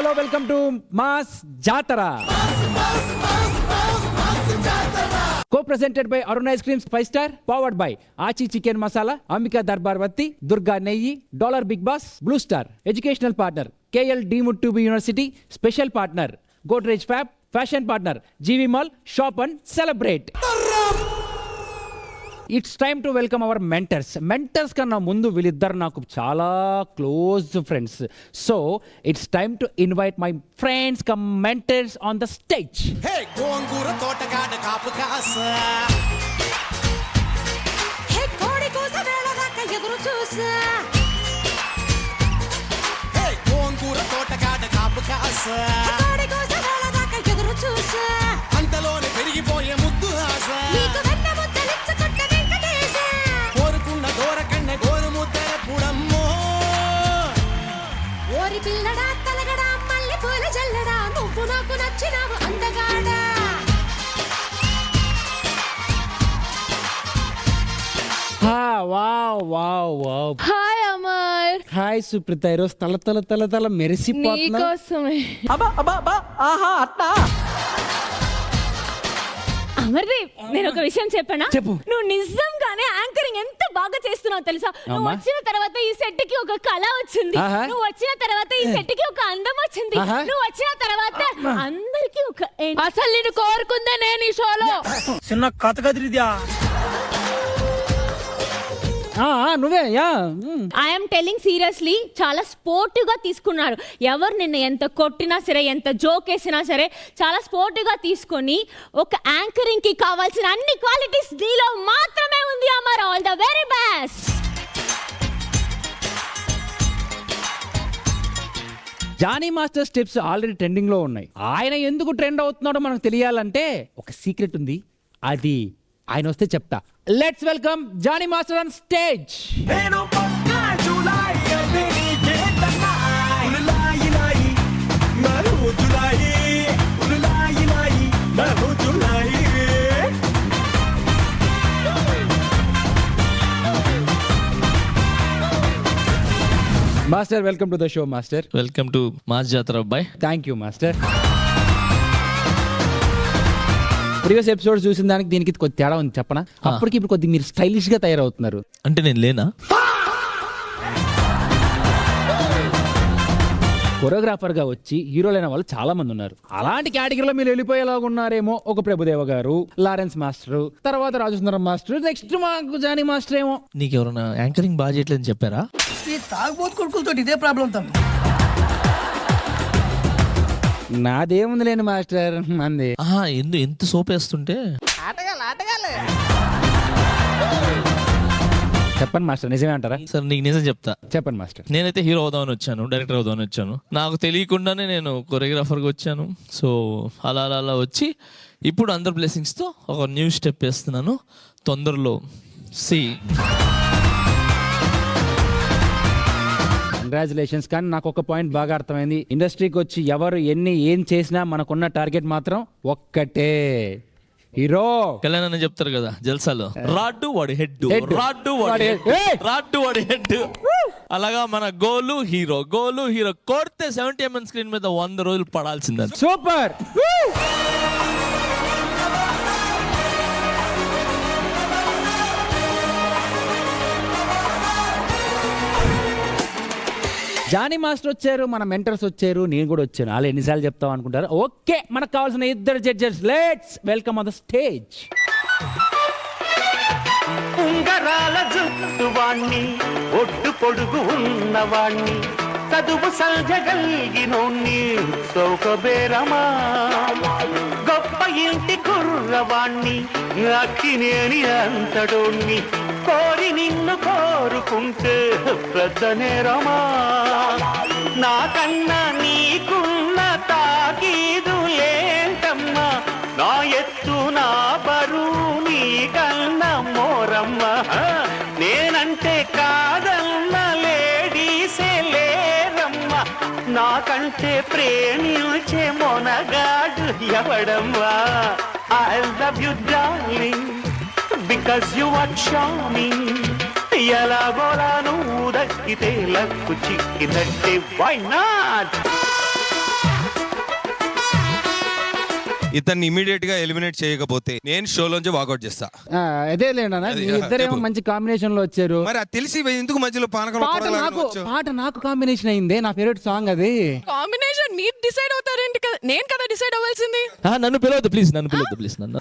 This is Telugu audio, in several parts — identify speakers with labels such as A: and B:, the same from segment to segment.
A: హలో వెల్కమ్ టు మాస్ జాతర. Co-presented by Arun Ice Creams 5 Star, powered by Achi Chicken Masala, Ambika Darbar Vatti, Durga Neyi, Dollar Big Boss, Blue Star. Educational partner KL Deemed to be University. Special partner Godrej Fab. Fashion partner GV Mall. Shop and celebrate. It's time to welcome our mentors కన్నా ముందు వీళ్ళిద్దరు నాకు చాలా close friends. So it's time to invite my friends cum mentors on the stage.
B: గోంగూర తోటగాడ కాపు కాస కోడి కోస వేళదాకా ఎదురు చూసా గోంగూర తోటగాడ కాపు కాస కోడి కోస వేళదాకా ఎదురు చూసా అంతలోనే పెరిగిపోయే ముద్దు ఆశ ఓరి పిల్లడా తలగడా మల్లె పూల జల్లడా నువ్వు నాకు నచ్చినావు అందగాడా.
C: హాయ్ అమర్.
A: హాయ్ సుప్రీత. ఈరోజు తల మెరిసిపోతున్నా.
C: అమర్దీప్, నేను ఒక విషయం చెప్పనా?
A: చెప్పు.
C: నువ్వు నిజంగానే యాంకరింగ్ ఎంత బాగా చేస్తున్నావు తెలుసా? నువ్వు వచ్చిన తర్వాత ఈ సెట్ కి ఒక కళ వచ్చింది. నువ్వు వచ్చిన తర్వాత ఈ సెట్ కి ఒక అందం వచ్చింది. నువ్వు వచ్చిన తర్వాత అందరికి ఒక అసలు నేను కోరుకుందే నేను ఈ షోలో
D: చిన్న కథ కదిరిద్యా
A: నువ్వే.
C: ఐఎమ్ టెలింగ్ సీరియస్లీ, చాలా స్పోర్టివ్ గా తీసుకున్నారు. ఎవరు నిన్న ఎంత కొట్టినా సరే, ఎంత జోక్ వేసినా సరే చాలా స్పోర్టివ్ గా తీసుకొని ఒక యాంకరింగ్ కి కావాల్సిన అన్ని క్వాలిటీస్ నీలో మాత్రమే ఉంది Amar. All the very best.
A: Jani master steps already trending లో ఉన్నాయి. ఆయన ఎందుకు ట్రెండ్ అవుతున్నాడో మనకు తెలియాలంటే ఒక సీక్రెట్ ఉంది. అది ఆయన వస్తే చెప్తా. Let's welcome Jani master on stage. Master welcome to the show. Master
E: welcome to mass జాతర అబ్బాయి.
A: Thank you master. Previous episodes చూసిన దానికి దీనికి కొద్ది తేడా ఉంది చెప్పనా? అప్పటికి ఇప్పుడు కొద్దిగా మీరు స్టైలిష్ గా తయారవుతున్నారు.
E: అంటే నేను లేనా?
A: కొరియోగ్రాఫర్ గా వచ్చి హీరోలైన వాళ్ళు చాలా మంది ఉన్నారు. అలాంటి కేటగిరీలో మీరు వెళ్ళిపోయేలాగా ఉన్నారేమో ఒక ప్రభుదేవ గారు, లారెన్స్ మాస్టర్, తర్వాత రాజసుందరం మాస్టర్, నెక్స్ట్ మాకు జానీ మాస్టర్ ఏమో.
E: నీకు ఎవరైనా యాంకరింగ్ బాగా చేయట్లేదని చెప్పారా?
D: ఈ తాగుబోతు కొడుకులతో ఇదే ప్రాబ్లం తమ్మి.
A: నాదేముంది లేని మాస్టర్ మంది.
E: ఎంత సోపేస్తుంటే
A: చెప్పండి మాస్టర్, నిజమే అంటారా?
E: సరే నీకు నిజం చెప్తా.
A: చెప్పండి మాస్టర్.
E: నేనైతే హీరో అవుదామని వచ్చాను, డైరెక్టర్ అవుదామని వచ్చాను. నాకు తెలియకుండానే నేను కొరియోగ్రాఫర్గా వచ్చాను. సో అలా అలా అలా వచ్చి ఇప్పుడు అందరు బ్లెస్సింగ్స్తో ఒక న్యూ స్టెప్ వేస్తున్నాను తొందరలో.
A: కంగ్రాచులేషన్స్. కానీ నాకు ఒక పాయింట్ బాగా అర్థమైంది. ఇండస్ట్రీకి వచ్చి ఎవరు ఏం చేసినా మనకున్న టార్గెట్ మాత్రం ఒక్కటే, హీరో.
E: కళ్యాణ్ చెప్తారు కదా జల్సాలో, రాడ్డు వాడి హెడ్, రాడ్డు వాడి హెడ్. అలాగా మన గోలు హీరో కొడితే 70mm స్క్రీన్ మీద 100 రోజులు పడాల్సిందే.
A: సూపర్. జానీ మాస్టర్ వచ్చారు, మన మెంటర్స్ వచ్చారు, నేను కూడా వచ్చాను. అలా ఎన్నిసార్లు చెప్తాం అనుకుంటారు. ఓకే, మనకు కావాల్సిన ఇద్దరు judges. Let's welcome on the stage.
F: ఉంగరాల జుట్టువాణ్ణి, ఒడ్డు పొడుగు ఉన్నవాణ్ణి, చదువు సల్జగలిగినోణ్ణి, సౌకబేరమా గొప్ప ఇంటి కుర్రవాణ్ణి, అక్కినేని అంతడోణ్ణి, కోరి నిన్ను కోరుకుంటే పెద్ద నేరమా, నాకన్నా నీకున్న తాకీదు ఏంటమ్మా, నా ఎత్తు నా బరువు నీకన్నా మోరమ్మ, నేనంటే కాదన్న లేడీసే లేరమ్మ, నాకంటే ప్రేమించే Monagadu ఎవడమ్మా. I love you darling because you are charming. ఎలాగోలా నువ్వు దక్కితే లక్కు చిక్కినట్టే, why not?
G: ఇతన్ని ఇమీడియట్ గా ఎలిమినేట్ చేయకపోతే నేను షోలోంచి వాకౌట్ చేస్తా.
A: అదే లేదన్నా, మీ ఇద్దరేమో
G: చెప్పు.
A: మంచి కాంబినేషన్ లో వచ్చారు.
G: మరి అది తెలిసి ఎందుకు మధ్యలో పానకం
A: పాట నాకు కాంబినేషన్ అయిందే, నా ఫేవరెట్ సాంగ్ అది.
H: కాంబినేషన్ మీరు డిసైడ్ అవుతారేంటి కదా, నేను కదా డిసైడ్ అవ్వాల్సింది.
E: నన్ను పిలవద్దు ప్లీజ్, నన్ను పిలవద్దు ప్లీజ్, నన్ను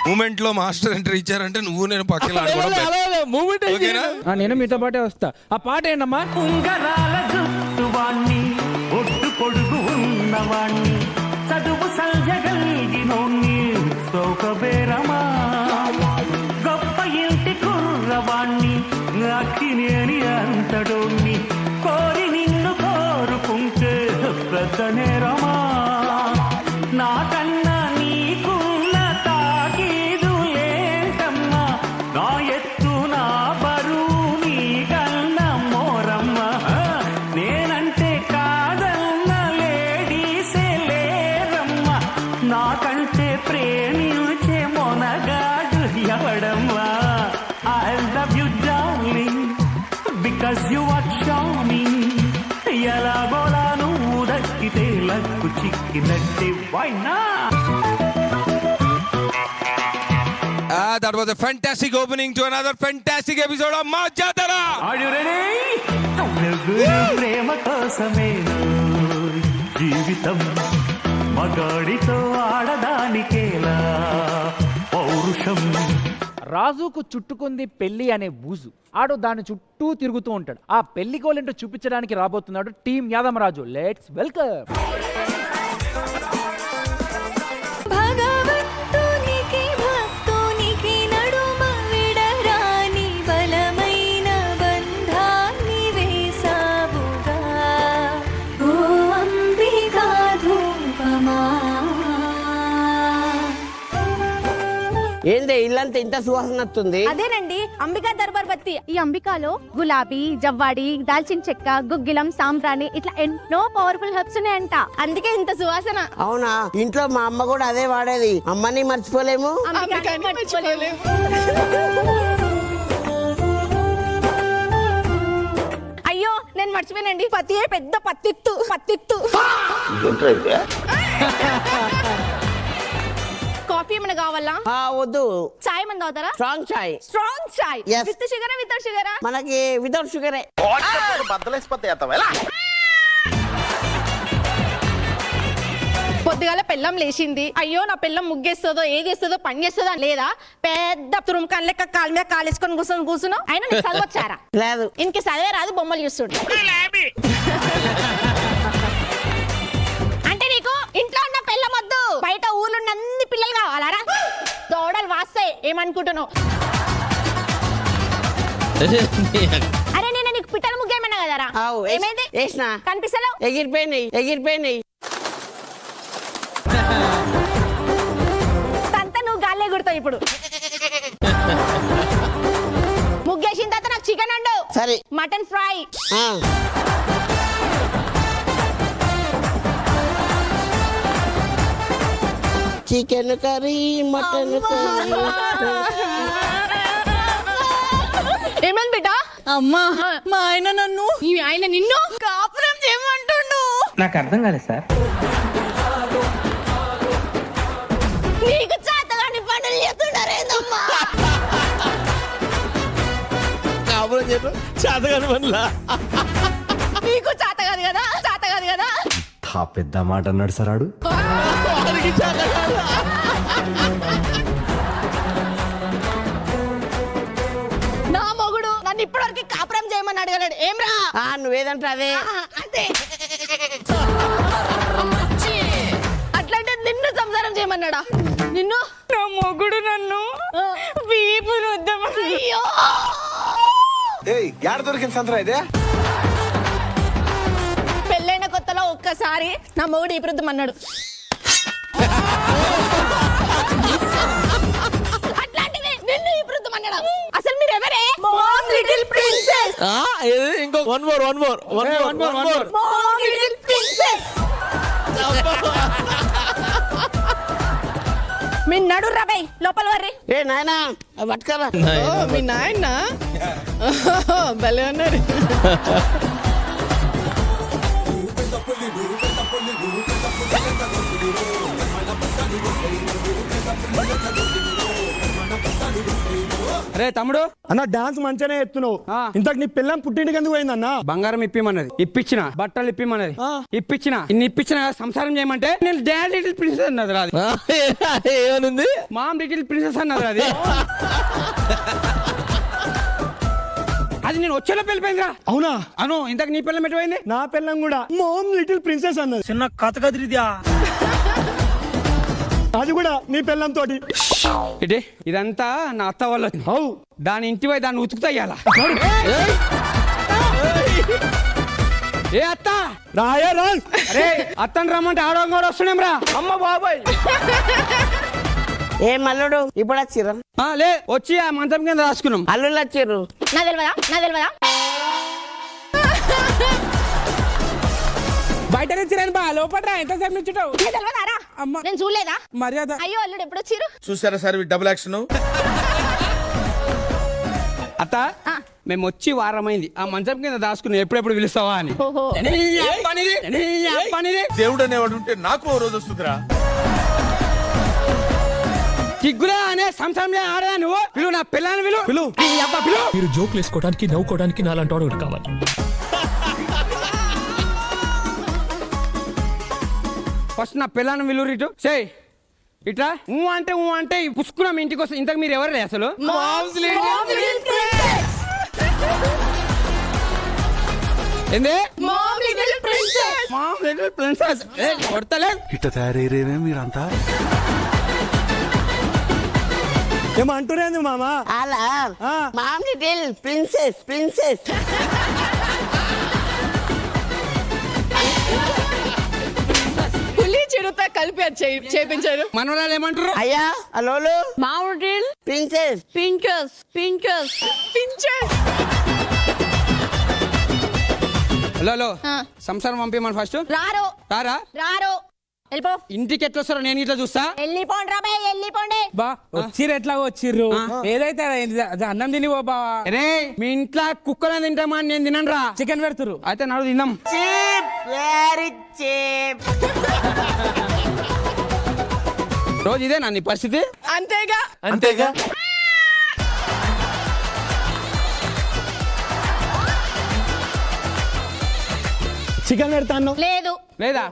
G: మూమెంట్ లో మాస్టర్ ఎంట్రీ ఇచ్చారంటే నువ్వు నేను పక్కన
E: మూమెంట్
G: ఓకేనా?
A: నేను మీతో పాటే వస్తా. ఆ పాట ఏంటమ్మా?
F: ఉంగరాల జుట్టువాణ్ణి, ఒడ్డు పొడుగు ఉన్నవాణ్ణి, చదువు సంజగలిగినోణ్ణి, సౌకబేరమా గొప్ప ఇంటి కుర్రవాణ్ణి, అక్కినేని అంతడోణ్ణి, కోరి నిన్ను కోరుకుంటే ప్రతనేరమా, నాకన్నా నీకున్న తాకీదు లేంటమ్మా, నా ఎత్తు నా బరువు నీకన్నా మోరమ్మ, నేనంటే కాదన్న లేడీసే లేరమ్మ, నాకంటే ప్రేమించే Monagadu ఎవడమ్మా. I love you darling because you are charming, ఎలాగోలా నువ్వు దక్కితే luck చిక్కినట్టే why not?
G: That was a fantastic opening to another fantastic episode of మా జాతర.
F: Are you ready? నలుగురు ప్రేమ కోసమే జీవితం, మగాడితో ఆడదానికేలా పౌరుషం.
A: రాజుకు చుట్టుకుంది పెళ్లి అనే బూజు, ఆడు దాని చుట్టూ తిరుగుతూ ఉంటాడు. ఆ పెళ్లి కోలేంటో చూపించడానికి రాబోతున్నాడు టీం యాదమరాజు. Let's welcome.
C: భగవంతునికి భక్తునికి నడుమ విడరాని బలమైన బంధాన్ని వేసావుగా, ఓ అంబికా ధూపమా.
I: ఏంది ఇల్లంతా ఇంత సువాసన వస్తుంది?
C: అదేనండి అంబికా దర్బార్ బత్తి.
J: ఈ అంబికాలో గులాబీ, జవ్వాడి, దాల్చిన చెక్క, గుగ్గిలం, సాంబ్రాణి ఇట్లా ఎన్నో పవర్ఫుల్ హెర్బ్స్ ఉన్నాయంట.
C: అందుకే ఇంత సువాసన.
I: అవునా, ఇంట్లో మా అమ్మ కూడా అదే వాడేది. అమ్మని మర్చిపోలేము.
C: అంబికాని మర్చిపోలేము. అయ్యో నేను మర్చిపోయానండి, పత్తి పెద్ద పత్తిత్తు. కాఫీ ఏమైనా కావాలా?
I: వద్దు.
C: చాయ్ ఏమైనా తాగుతారా?
I: స్ట్రాంగ్ చాయ్.
C: స్ట్రాంగ్ చాయ్.
I: Yes.
C: విత్ షుగరా వితౌట్ షుగరా?
I: మనకి వితౌట్ షుగరే.
C: పొద్దుగాల పెళ్ళం లేచింది, అయ్యో నా పెళ్ళం ముగ్గేస్తుందో ఏదేస్తుందో పని చేస్తుందో లేదా, పెద్ద తురుముకాన్ లెక్క కాలు మీద కాలేసుకొని కూర్చును. అయినా నీకు చదవచ్చారా?
I: లేదు.
C: ఇంక చదివే రాదు, బొమ్మలు చూస్తుండు. అంటే నీకు ఇంట్లో ఉన్న పెళ్ళం వద్దు, బయట ఊర్లో ఉన్న అన్ని పిల్లలు కావాలారా? దోడలు వాస్తాయి ఏమనుకుంటున్నావు? అరే నేను నీకు పిట్టల ముగ్గేమన్నా కదరా? ఏమైంది?
I: వేసిన
C: కనిపిస్తలేవు.
I: ఎగిరిపోయినాయి.
C: తంత నువ్వు గాల్లే గుడతావు ఇప్పుడు. ముగ్గేసిన తర్వాత నాకు చికెన్ వండు.
I: సరే.
C: Mutton fry.
I: Chicken curry, mutton curry.
C: ఏమైంది బిడ్డ?
H: అమ్మా మా ఆయన నన్ను,
C: ఆయన నిన్ను కాపురం చేయమంటుండు.
D: నాకు అర్థం కాలేదు సార్.
C: నీకు చేతగాని పనులు చేస్తున్నారేందమ్మా?
E: కాపురం చెప్పు, చేతగాని పనులా?
C: నీకు చేత కాదు కదా, చేత కాదు కదా.
K: పెద్ద మాట అన్నాడు సార్ ఆడు.
C: నా మొగుడు నన్ను ఇప్పటివరకు కాపురం చేయమని అడగలేడు. ఏమ్రా?
I: నువ్వేదంటే అదే.
C: అంతే. అట్లంటే నిన్ను సంసారం చేయమన్నాడా? నిన్ను
H: నా మొగుడు నన్ను వీపు రుద్దమని.
C: అయ్యో
B: యాడ దొరికింది సంతరా ఇదే?
C: పెళ్ళైన కొత్తలో ఒక్కసారి నా మొగుడు ఈ వృద్ధం అన్నాడు. అట్లాంటిది నిన్ను ఈ వృద్ధం అన్నాడు. అసలు మీరు ఎవరే? Mom little princess.
E: ఇంకో one more
C: mom little princess. మీ నడు రవై లోపల వర్రి.
I: ఏ నాయనా పట్టుకరా.
H: మీ నాయన భలే అన్నాడు.
L: రే తమ్ముడు
D: అన్న డాన్స్ మంచిగానే ఎత్తున్నావు ఇంతకు నీ పిల్లం పుట్టింటికి ఎందుకు పోయిందన్న?
L: బంగారం ఇప్పిమన్నది, ఇప్పించిన. బట్టలు ఇప్పిమన్నది, ఇప్పించిన. ఇన్ని ఇప్పించిన సంసారం చేయమంటే నేను డాడ్ లిటిల్ ప్రిన్సెస్ అన్నది రాదు.
E: ఏమనుంది?
L: మామ్ లిటిల్ ప్రిన్సెస్ అన్నది అది. అది నేను వచ్చేలో పెళ్ళిపోయిందిరా.
D: అవునా?
L: అను ఇంతకు నీ పిల్లం ఎటుపోయింది?
D: నా పిల్లం కూడా మోమ్ లిటిల్ ప్రిన్సెస్ అన్నది.
F: చిన్న కథ కదిరిద్యా.
D: అది కూడా నీ పిల్లం తోటి.
L: ఇటే ఇదంతా నా అత్త వల్ల.
D: అవు
L: దాని ఇంటి పోయి దాన్ని ఉతుకుతా ఇయ్యాల. ఏ అత్త
D: రాయే రా.
L: అరే అత్తని రమ్మంటే ఆడవం కూడా వస్తున్నాం రా.
F: అమ్మ బాబాయ్.
I: ఏ మల్లుడు ఇప్పుడు వచ్చిర్రు?
L: లే వచ్చి ఆ మంచం కింద రాసుకున్నాం.
I: అల్లుళ్ళు వచ్చిర్రు.
C: నా తెలియదా
F: బయట నుంచి బా లోపల ఎంతసేపు నుంచుంటావు?
C: నేను చూడలేదా?
F: మర్యాద.
C: అయ్యో అల్లుడు ఎప్పుడు వచ్చిరు?
B: చూసారా సార్ డబుల్ యాక్షన్.
L: అత్త మేము వచ్చి వారమైంది. ఆ మంచం కింద దాచుకున్నాం ఎప్పుడెప్పుడు పిలుస్తావా అని.
B: దేవుడు అనేవాడు ఉంటే నాకు ఓ రోజు వస్తుందిరా.
L: కిగ్గులా అనే సంసారం ఆడదా నువ్వు? పిలువు నా పిల్లని పిలువు.
F: మీరు జోకులు వేసుకోవడానికి నవ్వుకోవడానికి నాలాంటి వాడు ఒకటి కావాలి.
L: ఫస్ట్ నా పిల్లని విలువ ఇటు చేయి. ఇట్లా ఊ అంటే పుసుకున్నాం ఇంటికి వస్తే. ఇంతకు మీరు ఎవరు అసలు? ఏంది? Ma'am little princess. కొడతలే
K: ఇట్ట తయారయ్యేమే మీరంతా.
D: ఏమో అంటున్నాను మామా.
I: అలా మామ్ లిటిల్ ప్రిన్సెస్.
H: పులి చిరుత కలిపి అది చేపించారు.
L: మనవరాలు ఏమంటారు?
I: అయ్యా అలోలు
H: మామ్ లిటిల్
I: ప్రిన్సెస్.
H: పించెస్.
L: హలో సంసారం పంపిమని ఫస్ట్. రారా
C: వెళ్ళిపో.
L: ఇంటికి ఎట్లా వస్తారో నేను ఇట్లా చూస్తా.
C: వెళ్ళిపోండి రా బాయ్, వెళ్ళిపోండి.
F: బా వచ్చిర్రు ఎట్లా వచ్చిర్రు? ఏదైతే అది అన్నం తిని బా.
L: అరే మీ ఇంట్లో కుక్కలను తింటామా? నేను తినను రా.
F: చికెన్ పెడుతురు.
L: అయితే నాడు తిందాం.
I: Very cheap.
L: రోజు ఇదే నా నీ పరిస్థితి.
H: అంతేగా.
D: చికెన్ పెడతాను.
C: లేదు.
L: లేదా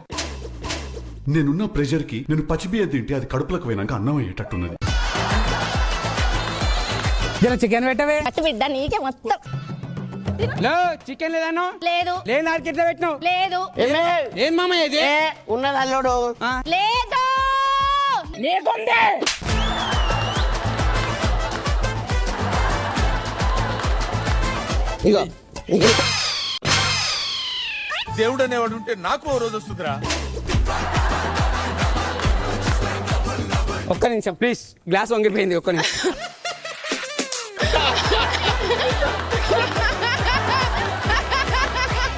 K: నేనున్న ప్రెషర్ కి నేను పచ్చిబియ్యం తింటే అది కడుపులకు పోయినాక అన్నం అయ్యేటట్టున్నది.
F: జర చికెన్ పెట్టవే.
C: పచ్చి బిడ్డ నీకే మొత్తం.
L: చికెన్ లేదాను?
C: లేదు.
L: లేదు నాకి ఎట్లా పెట్టినావు?
C: లేదు.
L: ఏం మామ ఇది?
I: ఉన్నది అల్లుడు.
C: లేదు.
I: ఇగో
B: దేవుడు అనేవాడు ఉంటే నాకు ఓ రోజు వస్తుందిరా.
L: ఒక్క నిమిషం ప్లీజ్. గ్లాస్ వంగిపోయింది. ఒక్క నిమిషం.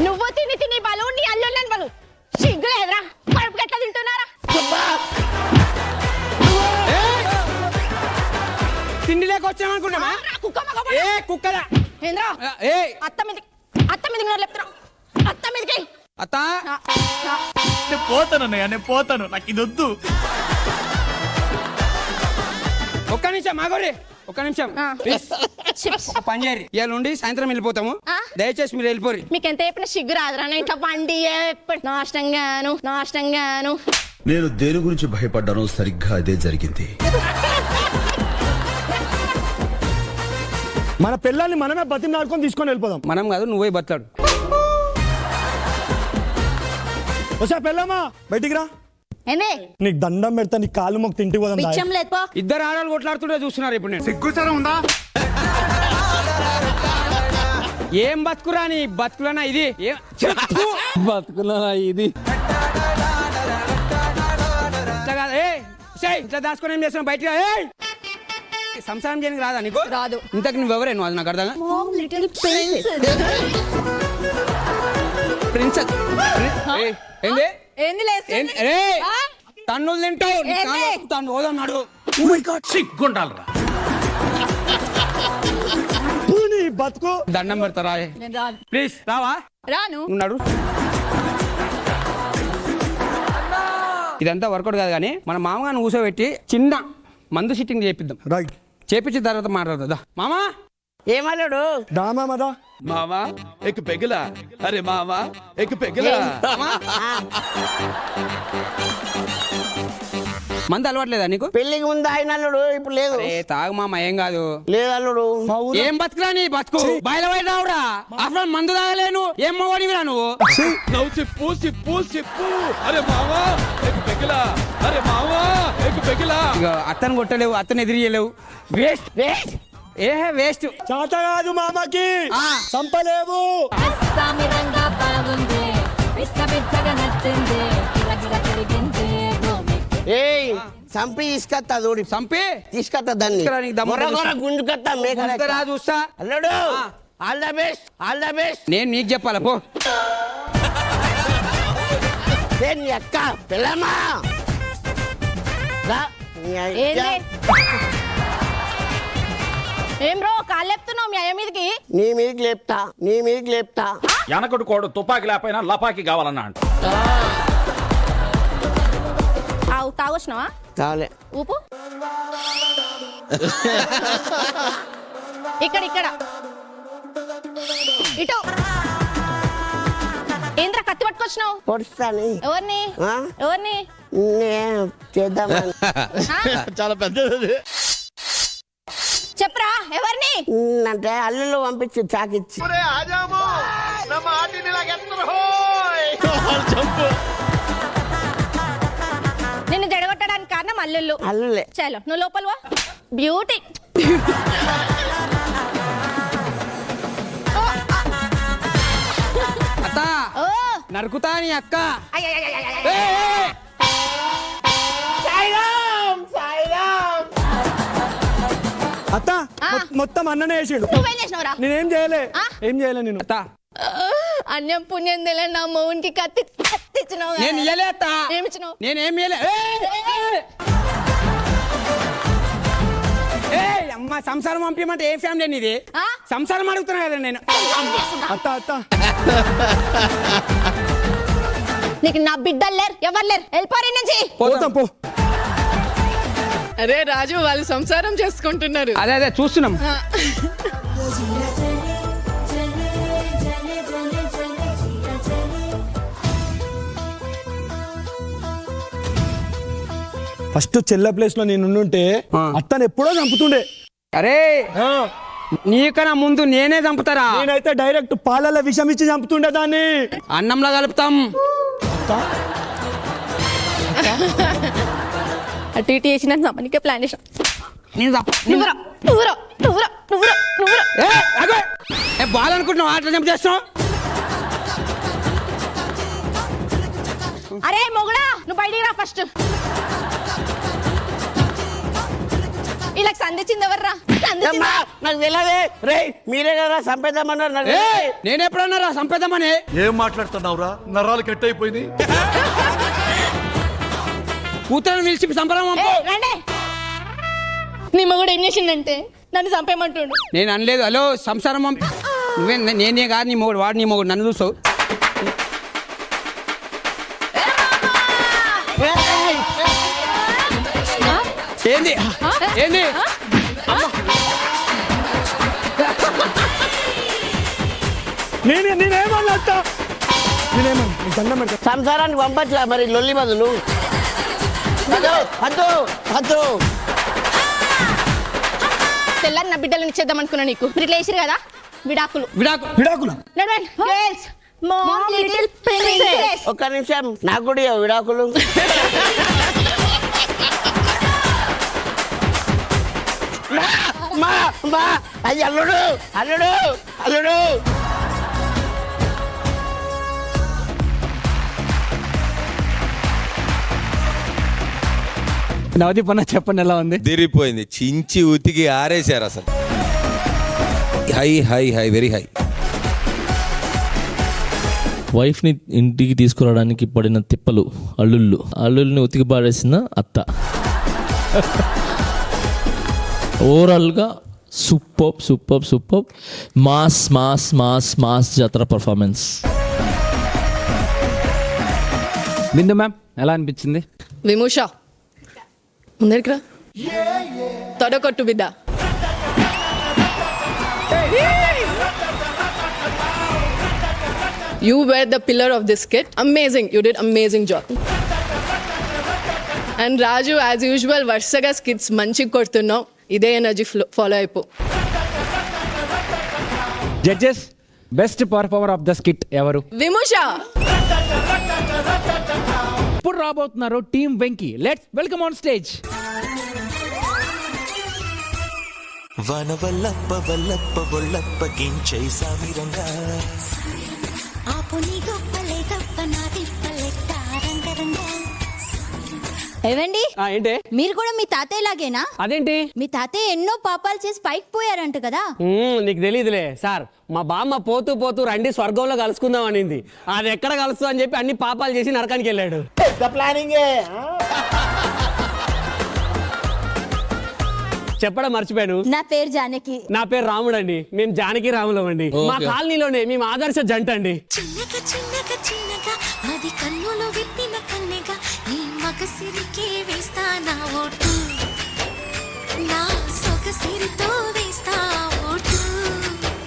C: నువ్వు తిని బలు నీ అల్లుళ్ళని బలు. సిగ్గులేదురా? కడుపుకి ఎట్లా తింటున్నారా?
L: తిండి లేక వచ్చామనుకున్నామా? కుక్కరా
C: ఏంద్రా? అత్త మీదకి లేపుతున్నా. అత్త మీదకి.
L: అత్త
F: నేను పోతాను. నాకు ఇది వద్దు.
L: ఒక్క నిమిషం ఆగోరి. ఒక్క నిమిషం పని చేయరు. ఇవాళ నుండి సాయంత్రం వెళ్ళిపోతాము. దయచేసి మీరు వెళ్ళిపోరు.
C: మీకు ఎంత చెప్పిన సిగ్గు రాదురా? ఇంకా పండి నాశనంగాను.
K: నేను దేని గురించి భయపడ్డానో సరిగ్గా అదే జరిగింది.
D: మన పిల్లల్ని మనమే బతిమలాడుకొని తీసుకొని వెళ్ళిపోదాం.
L: మనం కాదు నువ్వే బతాడు.
D: వసా పెళ్ళమ్మా బయటికి రా.
C: ఏంది?
D: నీకు దండం పెడతా, నీ కాళ్ళు మొక్క తింటికి పోదాం.
C: బిచ్చం లేదు పో.
L: ఇద్దరు ఆడవాళ్ళు కొట్లాడుతుంటే చూస్తున్నారు ఇప్పుడు. నేను
K: సిగ్గుసారం ఉందా?
L: ఏం బతుకురా నీ బతుకులనా ఇది?
F: బతుకున్నా ఇది.
L: ఇట్లా దాచుకొని ఏం చేస్తున్నావు? బయట సంసారం చేయడానికి రాదా నీకు?
H: రాదు.
L: ఇంతకు నువ్వెవరే? నువ్వు అది నాకు అర్థంగా. ప్రిన్సెస్ ఏంది? తన్నులు తింటావు. తను హోదన్నాడు.
E: సిగ్గుండాలరా.
D: బతుకు
L: దండం పెడతారా? ప్లీజ్ రావా.
H: రాను.
L: ఉన్నాడు. ఇదంతా వర్కౌట్ కాదు కానీ మన మామగారిని కూర్చోబెట్టి చిన్న మందు సిట్టింగ్ చేపిద్దాం.
D: రైట్.
L: చేపించిన తర్వాత మాట్లాడదా మామా
I: ఏమన్నాడు
D: దా మామదా
F: మావా ఎక్ పెగలా అరే మావా ఎక్ పెగలా
L: మంది అలవాట్లేదా నీకు
I: పెళ్లికి ముందు ఆయన అల్లుడు ఇప్పుడు లేదు
L: ఏ తాగు మామ ఏం కాదు
I: లేదు అల్లుడు
L: ఏం బతుకురా నీ బతుకు బయట బయట రావురా అసలు మందు తాగలేను ఏం మోడివిరా నువ్వు
F: నవ్వు సిప్పు సిప్పు సిప్పు అరే మావా ఎక్ పెగలా అరే మావా ఎక్ పెగలా
L: ఇక అత్తను కొట్టలేవు అత్తను ఎదిరియలేవు వేస్ట్ వేస్ట్ ఏ వేస్ట్
D: చాత కాదు మామకి చంపలేవు
I: ఏయ్ చంపి తీసుకొస్తా దూడి
L: చంపి
I: తీసుకొస్తా దాన్ని
L: తీసుకురా, నీకు దమ్ము ఉంటే చూస్తా.
I: గుంజుకొస్తా
L: రా చూస్తా
I: అల్లుడు all the best all the best
L: నేను నీకు చెప్పాలా పో
I: నీ అక్క పిల్లమ్మా రా, నీ అయ్య.
J: ఏంది ఏం బ్రో కాళ్ళు లేపుతున్నావు మీ అయ్య మీదకి
I: నీ మీదకి లేపుతా నీ మీదకి లేపుతా
A: వెనకటి కోడు తుపాకి లేకపోయినా లపాకి కావాలన్నా అంట.
J: ఆవు తాగొచ్చినావా
I: చాలే
J: ఊపు ఇక్కడ ఇక్కడ ఇటు ఏంద్రా కత్తి పట్టుకొచ్చినావు
I: పొడుస్తాని
J: ఎవరిని
I: ఆ?
J: ఎవరిని
I: చేద్దామని
D: చాలా పెద్దది
J: చెప్పరా ఎవరిని
I: అంటే అల్లుళ్ళు పంపించి చాకిచ్చి
J: నిన్ను జడగొట్టడానికి కారణం అల్లుళ్ళు
I: అల్లులే
J: చలో నువ్వు లోపల వా బ్యూటీ
L: అత్త
J: ఓ
L: నరుకుతా నీ అక్క
D: అత్త మొత్తం అన్ననే వేసాడు
J: నువ్వేం చేసినావురా
D: నేనేం చేయలే ఏం చేయలే నేను
L: అత్త
J: అన్యం పుణ్యం తెలియదు నా మౌన్కి కత్తి కత్తిచ్చినావు
L: నేను ఇయ్యలే అత్త
J: ఏమిచ్చినావు
L: నేనేం ఇయ్యలే అమ్మ సంసారం పంపించమంటే ఏ ఫ్యామిలీ నీది
J: ఆ?
L: సంసారం అడుగుతున్నా కదా నేను
D: అత్త అత్త
J: నీకు నా బిడ్డలు లేరు ఎవరు లేరు వెళ్ళిపోయి నుంచి
D: పోతాం పో
H: అరే రాజు వాళ్ళు సంసారం చేసుకుంటున్నారు
L: అదే అదే చూస్తున్నాం
D: ఫస్ట్ చెల్ల ప్లేస్ లో నేను ఉంటే అత్తను ఎప్పుడో చంపుతుండే
L: అరే నీకన్నా ముందు నేనే చంపుతారా
D: నేనైతే డైరెక్ట్ పాలల విషం ఇచ్చి చంపుతుండే దాన్ని
L: అన్నంలో కలుపుతాం
J: అటు ఇటు చేసిన మనకే ప్లాన్ చేసిన
L: నేను
J: నువ్వురా నువ్వురా నువ్వురా నువ్వురా నువ్వురా
L: బాల్ అనుకుంటున్నావు ఆట జంప్ చేస్తున్నావు
J: అరే మొగుడా నువ్వు బయటికి రా ఫస్ట్ ఇలా సంధించింది ఎవర్రా
I: అమ్మా, నాకు తెలియదే రే మీరే కదా చంపేద్దామన్నారు నాకు తెలియదే.
L: నేను ఎప్పుడన్నారా సంపేద్దామని
K: ఏం మాట్లాడుతున్నావురా నరాలు కట్ అయిపోయింది
L: కూతురు పిలిచి సంపరం
J: రండి నీ మొగుడు ఏం చేసిందంటే నన్ను చంపేయమంటుండు
L: నేను అనలేదు హలో సంసారం నువ్వే నేనే కాదు నీ మొగుడు వాడు నీ మొగుడు నన్ను చూస్తావు ఏంది ఏంది
D: నేనేమన్నా అత్త నేనేమన్నా దండం పెడతా
I: సంసారానికి పంపచ్చు మరి లొల్లి బదులు వద్దు వద్దు వద్దు
J: తెల్లని నా బిడ్డలను ఇచ్చేద్దాం అనుకున్నా నీకు మీరు ఇట్లా వేసిరు కదా విడాకులు
D: విడాకులా
J: నడవండి గర్ల్స్ మామ్ లిటిల్ ప్రిన్సెస్
I: ఒక్క నిమిషం నాకు కూడా ఇవ్వు విడాకులు మా మా అయ్యి అల్లుడు అల్లుడు అల్లుడు
A: నవదీప్ అన్న చెప్పండి ఎలా ఉంది?
G: తిరిగిపోయింది చించి ఉతికి ఆరేశారు అసలు high high high very high
E: వైఫ్ని ఇంటికి తీసుకురావడానికి పడిన తిప్పలు అల్లుల్ని ఉతికి పాడేసిన అత్త. ఓవరాల్గా సూపర్ మాస్ జాతర పర్ఫార్మెన్స్.
A: బిందు మ్యామ్ ఎలా అనిపించింది?
H: విమూష ముందరికి రా తొడకొట్టు బిడ్డ You were the pillar of this skit. Amazing. You did amazing job. And Raju, as usual, వరుసగా skits మంచిగా కొడుతున్నావు. ఇదే ఎనర్జీ ఫాలో అయిపో.
A: Judges best performer of the skit ఎవరు?
H: విముష.
A: ఇప్పుడు రాబోతున్నారు team Venky. Let's welcome on stage.
B: వనవల్లప్ప వల్లప్ప వల్లప్ప గించై సామిరంగా
J: ఏవండి
L: ఏంటి
J: మీరు కూడా మీ తాతయ్య లాగేనా?
L: అదేంటి
J: మీ తాతయ్య ఎన్నో పాపాలు చేసి పైకి పోయారంట కదా.
L: నీకు తెలియదులే సార్. మా బామ్మ పోతూ పోతూ రండి స్వర్గంలో కలుసుకుందాం అనింది. అది ఎక్కడ కలుస్తా అని చెప్పి అన్ని పాపాలు చేసి నరకానికి వెళ్ళాడు.
I: ప్లానింగే.
L: చెప్పడం మర్చిపోయాను.
J: నా పేరు జానకి.
L: నా పేరు రాముడు అండి. మేము జానకి రాములం అండి. మా కాలనీలోనే మేము ఆదర్శ జంట అండి.
J: చిన్నగా చిన్నగా చిన్నగా అది కన్నులు విప్పిన కన్నెగా ఈ మగసిరికి వేస్తా నా ఓటు, నా సొగసిరితో వేస్తా ఓటు.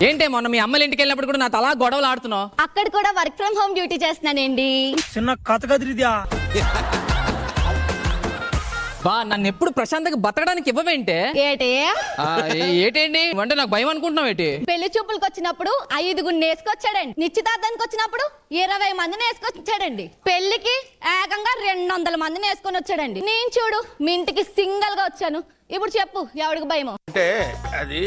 L: ఏంటే మొన్న మీ అమ్మల ఇంటికి వెళ్ళినప్పుడు కూడా నా తలా గొడవలు ఆడుతున్నావు?
J: అక్కడ కూడా వర్క్ ఫ్రమ్ హోమ్ డ్యూటీ చేస్తున్నానండి.
L: చిన్న కథ కదిరిద్యా. బా నన్ను ఎప్పుడు ప్రశాంతంగా బతకడానికి ఇవ్వవేంటే?
J: ఏటే
L: ఏటేంటి అంటే నాకు భయం అనుకుంటున్నావు ఏంటి?
J: పెళ్లి చూపులకు వచ్చినప్పుడు 5 వేసుకొచ్చాడండి. నిశ్చితార్థానికి వచ్చినప్పుడు 20 మందిని వేసుకొచ్చాడండి. పెళ్లికి ఏకంగా 200 మందిని వేసుకొని వచ్చాడండి. నేను చూడు మీ ఇంటికి సింగల్ గా వచ్చాను. ఇప్పుడు చెప్పు ఎవడికి భయమో?
I: అంటే అది